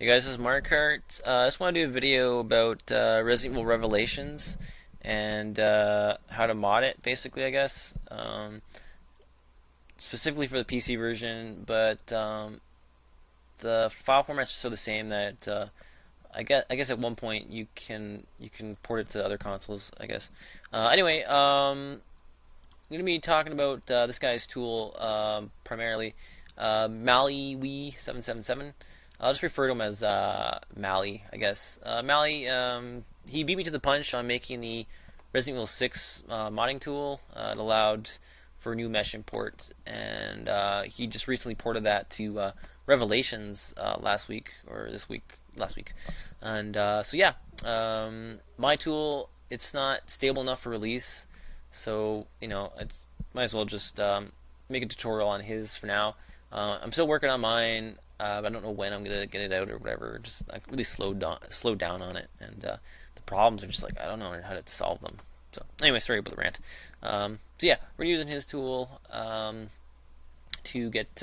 Hey guys, this is Mario Kart. I just want to do a video about Resident Evil Revelations and how to mod it, basically, I guess. Specifically for the PC version, but the file formats are still the same. That I guess at one point you can port it to other consoles, I guess. Anyway, I'm gonna be talking about this guy's tool primarily, maliwei777. I'll just refer to him as Mali, I guess. Mali, he beat me to the punch on making the Resident Evil 6 modding tool. It allowed for new mesh import, and he just recently ported that to Revelations last week, or this week, last week. And so yeah, my tool, it's not stable enough for release, so it's might as well just make a tutorial on his for now. I'm still working on mine. I don't know when I'm gonna get it out or whatever. Just I really slowed down on it, and the problems are just like I don't know how to solve them. So anyway, sorry about the rant. So yeah, we're using his tool to get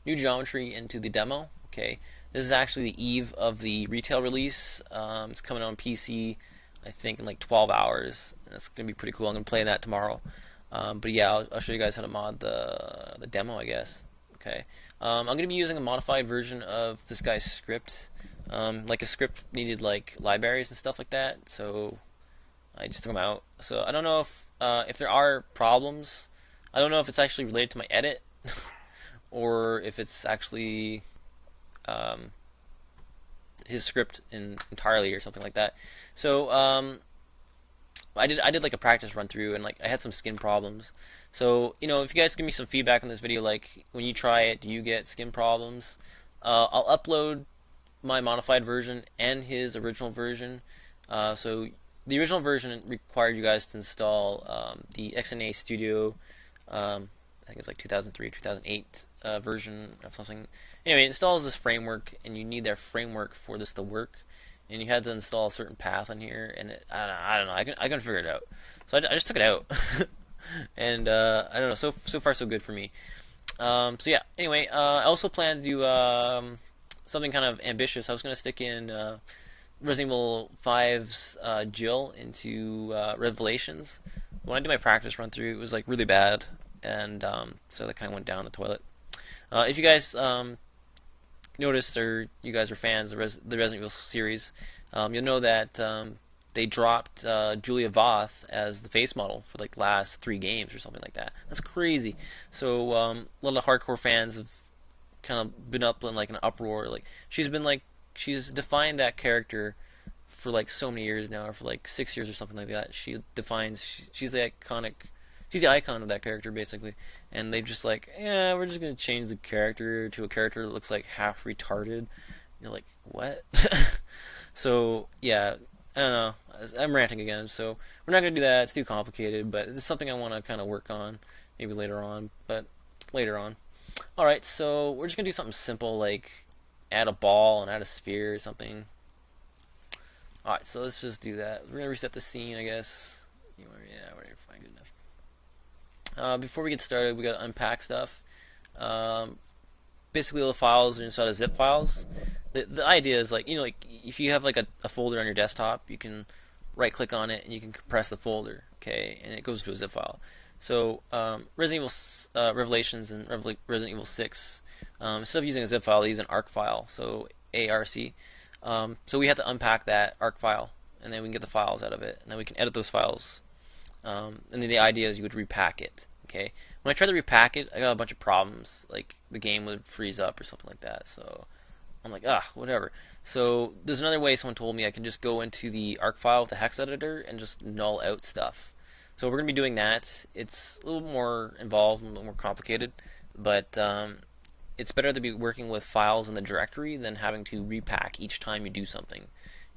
new geometry into the demo. Okay, this is actually the eve of the retail release. It's coming on PC, I think, in like 12 hours. And it's gonna be pretty cool. I'm gonna play that tomorrow. But yeah, I'll show you guys how to mod the demo, I guess. Okay, I'm going to be using a modified version of this guy's script. Like a script needed like libraries and stuff like that, so I just took them out. So I don't know if there are problems. I don't know if it's actually related to my edit or if it's actually his script entirely or something like that. So I did like a practice run through, and like I had some skin problems. So if you guys give me some feedback on this video, like when you try it, do you get skin problems? I'll upload my modified version and his original version. So the original version required you guys to install the XNA Studio. I think it's like 2003, 2008 version of something. Anyway, it installs this framework, and you need that framework for this to work. And you had to install a certain path on here, and I don't know. I couldn't figure it out, so I just took it out, and I don't know. So far so good for me. So yeah. Anyway, I also plan to do something kind of ambitious. I was going to stick in Resident Evil 5's Jill into Revelations. When I did my practice run through, it was like really bad, and so that kind of went down the toilet. If you guys noticed, or you guys are fans of the Resident Evil series, you'll know that they dropped Julia Voth as the face model for like the last 3 games or something like that. That's crazy. So a lot of hardcore fans have kind of been up in like an uproar. Like she's defined that character for like so many years now, or for like 6 years or something like that. She's the iconic. She's the icon of that character, basically. And they just like, yeah, we're just going to change the character to a character that looks like half retarded. You're like, what? So, yeah, I don't know. I'm ranting again, so we're not going to do that. It's too complicated, but it's something I want to kind of work on, maybe later on, but later on. Alright, so we're just going to do something simple, like add a ball and add a sphere or something. Alright, so let's just do that. We're going to reset the scene, I guess. Yeah, whatever, fine, good enough. Before we get started, we got to unpack stuff. Basically, all the files are inside of zip files. The idea is like if you have like a folder on your desktop, you can right-click on it and you can compress the folder, okay, and it goes to a zip file. So Resident Evil Revelations and Resident Evil 6, instead of using a zip file, they use an ARC file, so ARC. So we have to unpack that ARC file, and then we can get the files out of it, and then we can edit those files. And then the idea is you would repack it. Okay. When I tried to repack it, I got a bunch of problems. Like the game would freeze up or something like that. So I'm like, whatever. So there's another way. Someone told me I can just go into the ARC file with the hex editor and just null out stuff. So we're gonna be doing that. It's a little more involved, a little more complicated, but it's better to be working with files in the directory than having to repack each time you do something.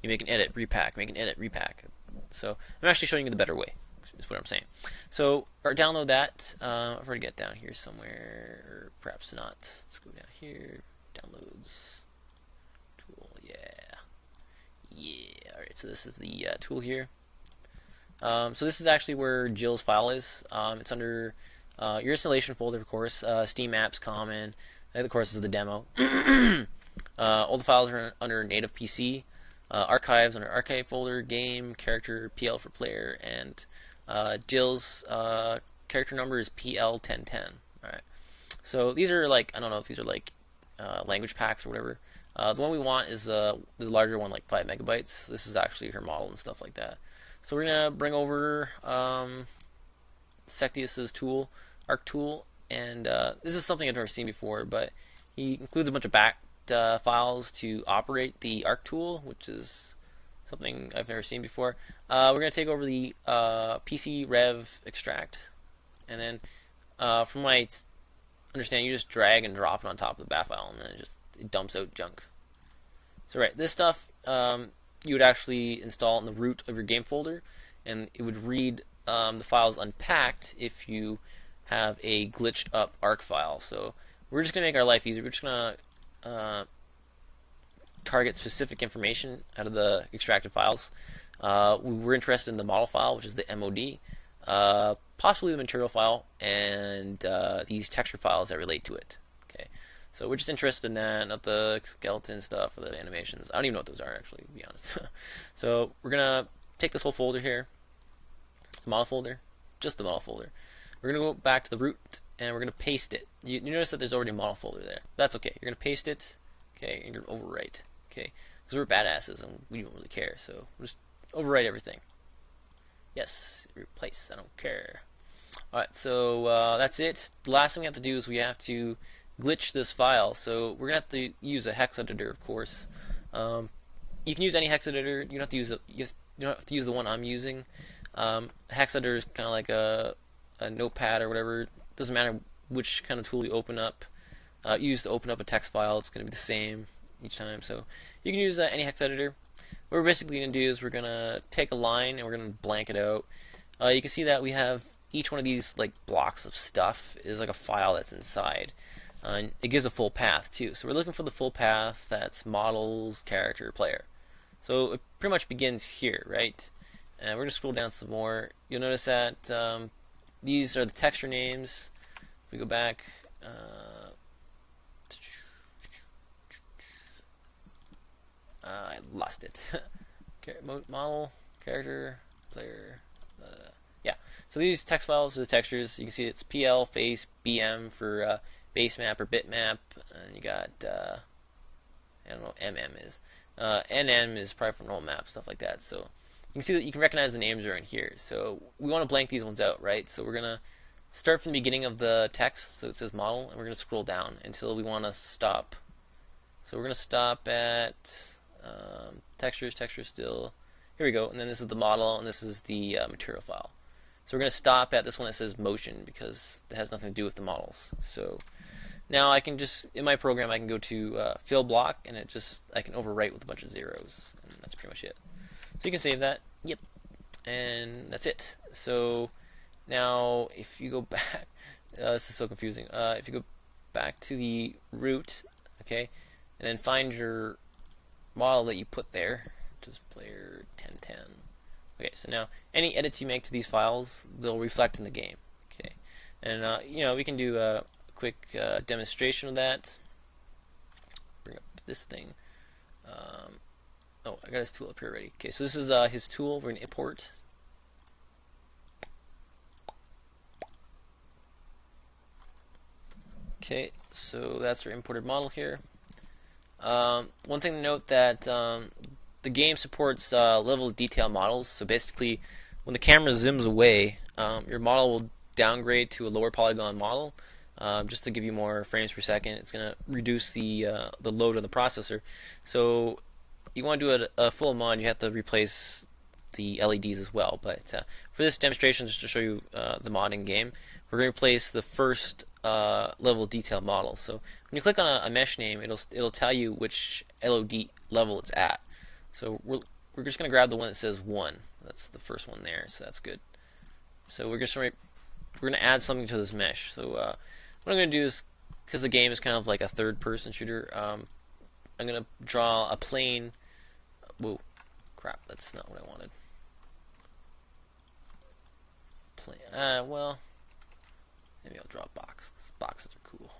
You make an edit, repack, make an edit, repack. So I'm actually showing you the better way. Is what I'm saying. So, or download that. I've already got down here somewhere, or perhaps not. Let's go down here. Downloads. Tool. Yeah. All right. So this is the tool here. So this is actually where Jill's file is. It's under your installation folder, of course. Steam apps, common. Of course, this is the demo. All the files are under native PC. Archives under archive folder, game, character, PL for player, and Jill's character number is PL1010. Alright. So these are like, I don't know if these are like language packs or whatever. The one we want is the larger one, like 5 megabytes. This is actually her model and stuff like that. So we're gonna bring over Sectius's tool, Arc tool, and this is something I've never seen before, but he includes a bunch of backed files to operate the Arc tool, which is something I've never seen before. We're gonna take over the PC rev extract, and then from my understanding, you just drag and drop it on top of the bat file, and then it dumps out junk. So right, this stuff you would actually install in the root of your game folder, and it would read the files unpacked if you have a glitched up Arc file. So we're just going to make our life easier. We're just going to target specific information out of the extracted files. We're interested in the model file, which is the MOD, possibly the material file, and these texture files that relate to it. Okay, so we're just interested in that, not the skeleton stuff or the animations. I don't even know what those are, actually, to be honest. So we're gonna take this whole folder here, the model folder, just the model folder. We're gonna go back to the root and we're gonna paste it. You notice that there's already a model folder there. That's okay. You're gonna paste it. Okay, and you're gonna overwrite. Okay, because we're badasses and we don't really care. So we'll just overwrite everything. Yes, replace. I don't care. Alright, so that's it. The last thing we have to do is we have to glitch this file. So we're gonna have to use a hex editor, of course. You can use any hex editor. You don't have to use you don't have to use the one I'm using. Hex editor is kind of like a notepad or whatever. Doesn't matter which kind of tool you open up. Use to open up a text file. It's going to be the same each time. So you can use any hex editor. What we're basically going to do is we're going to take a line and we're going to blank it out. You can see that we have each one of these like blocks of stuff is like a file that's inside. And it gives a full path too. So we're looking for the full path that's models, character, player. So it pretty much begins here, right? And we're going to scroll down some more. You'll notice that these are the texture names. If we go back, I lost it. Model, character, player. Yeah. So these text files are the textures. You can see it's PL, face, BM for base map or bitmap, and you got I don't know what MM is. NM is probably for normal map, stuff like that. So you can see that you can recognize the names are in here. So we want to blank these ones out, right? So we're gonna start from the beginning of the text, so it says model, and we're gonna scroll down until we want to stop. So we're gonna stop at textures still. Here we go, and then this is the model, and this is the material file. So we're gonna stop at this one that says motion because it has nothing to do with the models. So now I can just, in my program, I can go to fill block, and I can overwrite with a bunch of zeros, and that's pretty much it. So you can save that. Yep. And that's it. So now if you go back, this is so confusing. If you go back to the root, okay, and then find your model that you put there, which is player 1010. Okay, so now any edits you make to these files, they'll reflect in the game. Okay, and we can do a quick demonstration of that. Bring up this thing. Oh, I got his tool up here already. Okay, so this is his tool. We're going to import. Okay, so that's our imported model here. One thing to note that the game supports level of detail models. So basically, when the camera zooms away, your model will downgrade to a lower polygon model. Just to give you more frames per second, it's going to reduce the load on the processor. So you want to do a full mod, you have to replace the LEDs as well. But for this demonstration, just to show you the modding game, we're going to replace the first level detail model. So when you click on a mesh name, it'll tell you which LOD level it's at. So we're just going to grab the one that says 1. That's the first one there, so that's good. So we're going to add something to this mesh. So what I'm going to do is, because the game is kind of like a third-person shooter, I'm going to draw a plane. Whoa, crap! That's not what I wanted. Well, maybe I'll draw a box. Boxes are cool.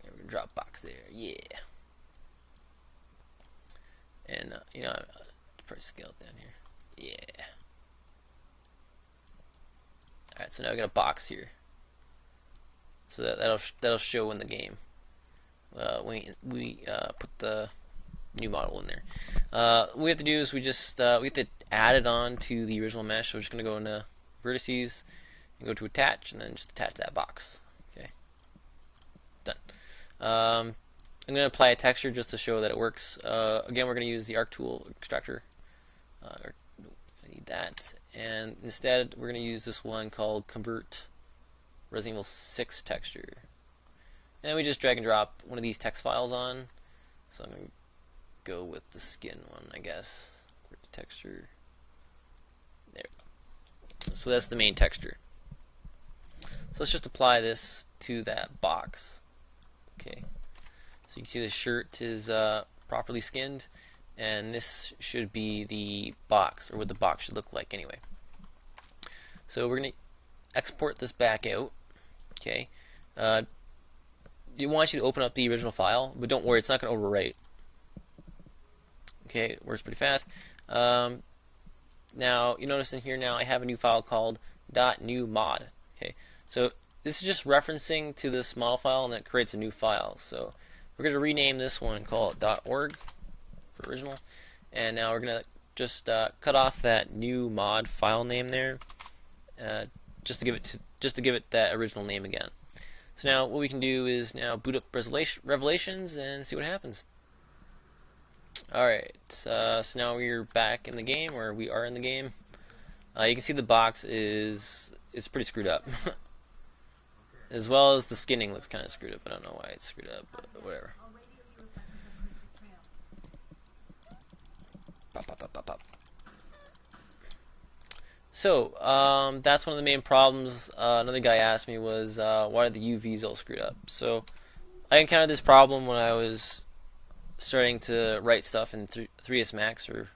Okay, we're going to drop box there. Yeah. And you know, I'll probably scale it down here. Yeah. All right, so now we got a box here. So that'll show in the game. We put the new model in there. What we have to do is we have to add it on to the original mesh. So we're just gonna go into vertices and go to attach, and then just attach that box. Okay, done. I'm gonna apply a texture just to show that it works. Again, we're gonna use the arc tool extractor. I need that, and instead we're gonna use this one called convert Resident Evil 6 texture. And we just drag and drop one of these text files on. So I'm going to go with the skin one, I guess. Where's the texture? There we go. So that's the main texture. So let's just apply this to that box. Okay. So you can see the shirt is properly skinned, and this should be the box, or what the box should look like anyway. So we're going to export this back out. Okay. It wants you to open up the original file, but don't worry, it's not going to overwrite. Okay, it works pretty fast. Now, you notice in here now I have a new file called .newmod. Okay, so this is just referencing to this model file, and that creates a new file. So we're going to rename this one and call it .org for original. And now we're going to just cut off that new mod file name there, just to give it that original name again. So now what we can do is now boot up Revelations and see what happens. Alright, so now we're back in the game, or we are in the game. You can see the box it's pretty screwed up. As well as the skinning looks kind of screwed up. I don't know why it's screwed up, but whatever. Pop, pop, pop, pop, pop. So, that's one of the main problems. Another guy asked me was, why are the UVs all screwed up? So, I encountered this problem when I was starting to write stuff in 3ds Max, or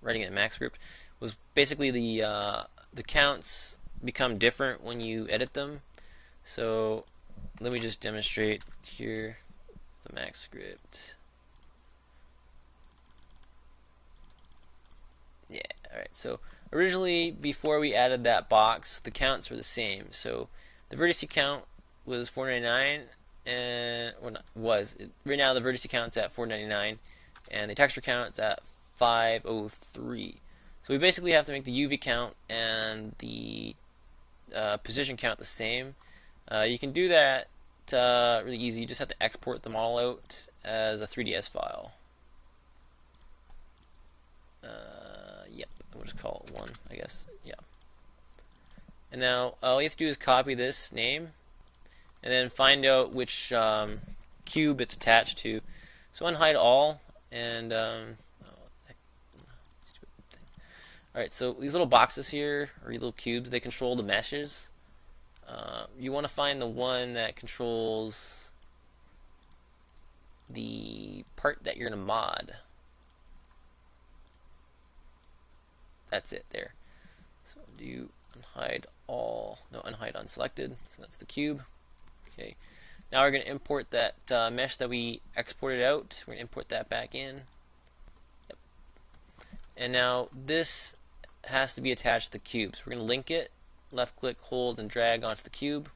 writing it in Maxscript. Was basically the counts become different when you edit them. So, let me just demonstrate here the Maxscript. Yeah, alright, so originally, before we added that box, the counts were the same. So the vertex count was 499, and right now the vertex count's at 499, and the texture count's at 503. So we basically have to make the UV count and the position count the same. You can do that really easy. You just have to export the model out as a 3ds file. Yep, we'll just call it 1, I guess. Yeah. And now all you have to do is copy this name, and then find out which cube it's attached to. So unhide all, and alright, so these little boxes here, or these little cubes, they control the meshes. You want to find the one that controls the part that you're going to mod. That's it there. So do unhide all, no, unhide unselected, so that's the cube. Okay, now we're going to import that mesh that we exported out. We're going to import that back in. Yep. And now this has to be attached to the cube. So we're going to link it, left click, hold, and drag onto the cube.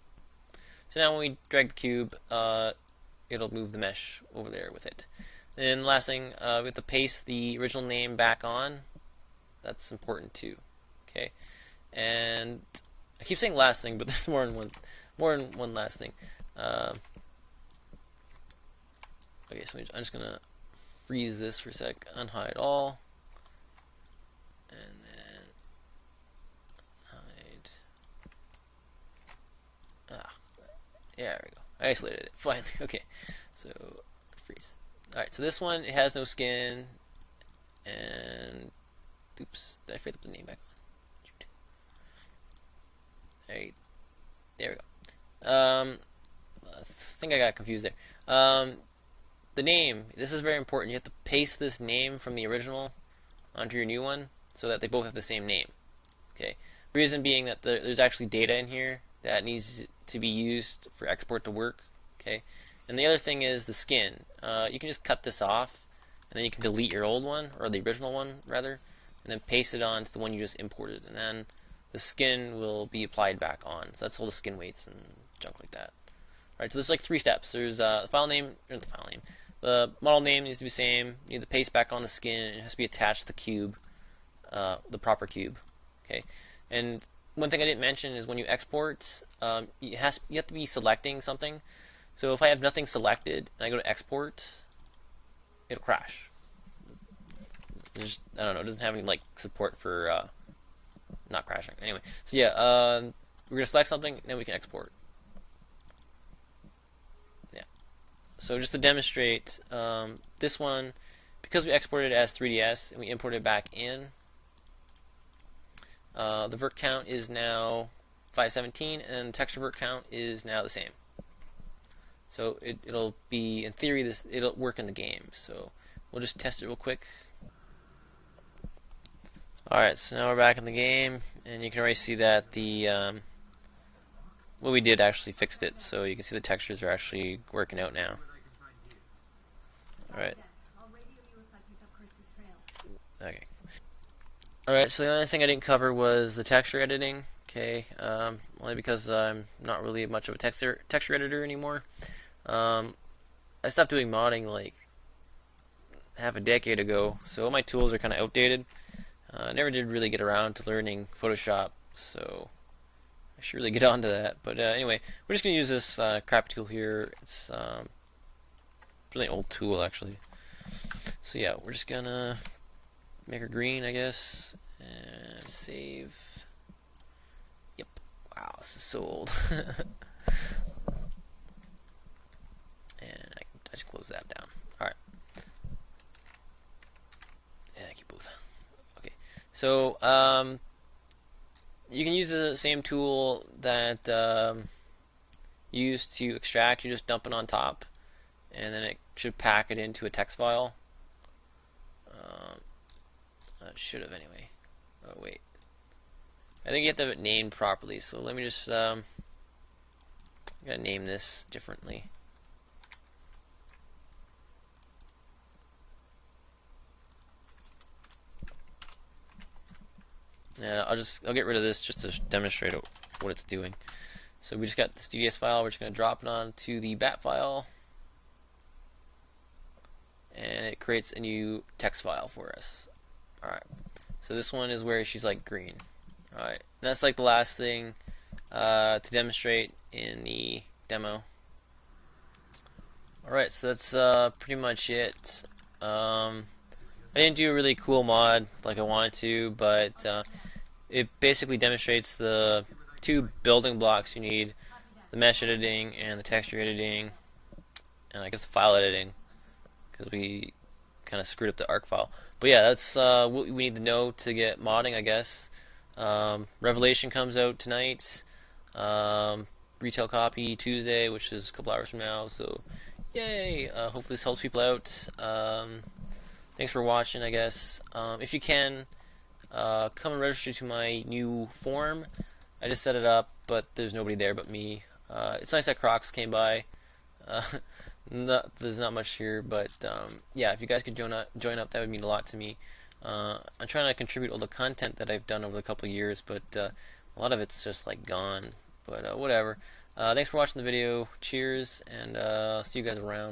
So now when we drag the cube, it'll move the mesh over there with it. And last thing, we have to paste the original name back on. That's important too. Okay, and I keep saying last thing, but there's more than one last thing. Okay, so I'm just gonna freeze this for a sec. Unhide all, and then hide. Yeah, there we go. I isolated it finally. Okay, so freeze. All right, so this one, it has no skin, and oops, did I frame up the name back on? Alright, there we go. I think I got confused there. The name, this is very important. You have to paste this name from the original onto your new one so that they both have the same name. Okay. The reason being that there's actually data in here that needs to be used for export to work. Okay. And the other thing is the skin. You can just cut this off, and then you can delete your old one, or the original one rather, and then paste it on to the one you just imported, and then the skin will be applied back on. So that's all the skin weights and junk like that. Alright, so there's like 3 steps. There's the file name, or the file name. The model name needs to be the same. You need the paste back on the skin. It has to be attached to the cube, the proper cube. Okay, and one thing I didn't mention is when you export, you have to be selecting something. So if I have nothing selected and I go to export, it'll crash. I don't know. It doesn't have any like support for not crashing. Anyway, so yeah, we're gonna select something, then we can export. Yeah. So just to demonstrate, this one, because we exported it as 3ds and we imported it back in, the vert count is now 517, and the texture vert count is now the same. So it'll be, in theory, it'll work in the game. So we'll just test it real quick. Alright, so now we're back in the game, and you can already see that the what we did actually fixed it. So you can see the textures are actually working out now. Alright. Okay. Alright, so the only thing I didn't cover was the texture editing. Okay, only because I'm not really much of a texture editor anymore. I stopped doing modding like half a decade ago, so all my tools are kind of outdated. I never did really get around to learning Photoshop, so I should really get onto that. But anyway, we're just going to use this crap tool here. It's really an old tool, actually. So yeah, we're just going to make her green, I guess, and save. Yep. Wow, this is so old. And I just close that down. Alright. Yeah, keep both. Okay. So, you can use the same tool that you used to extract. You just dump it on top, and then it should pack it into a text file. It should have anyway. Oh wait, I think you have to have it named properly. So let me just I gotta name this differently. And I'll get rid of this just to demonstrate what it's doing. So we just got this DDS file. We're just gonna drop it onto the bat file, and it creates a new text file for us. Alright, so this one is where she's like green. Alright, that's like the last thing to demonstrate in the demo. Alright, so that's pretty much it. I didn't do a really cool mod like I wanted to, but it basically demonstrates the 2 building blocks you need: the mesh editing and the texture editing, and I guess the file editing, because we kind of screwed up the ARC file. But yeah, that's what we need to know to get modding, I guess. Revelation comes out tonight. Retail copy Tuesday, which is a couple hours from now. So, yay! Hopefully this helps people out. Thanks for watching, I guess. If you can, come and register to my new forum. I just set it up, but there's nobody there but me. It's nice that Crocs came by. There's not much here, but yeah, if you guys could join up, that would mean a lot to me. I'm trying to contribute all the content that I've done over the couple of years, but a lot of it's just like gone. But whatever. Thanks for watching the video. Cheers, and see you guys around.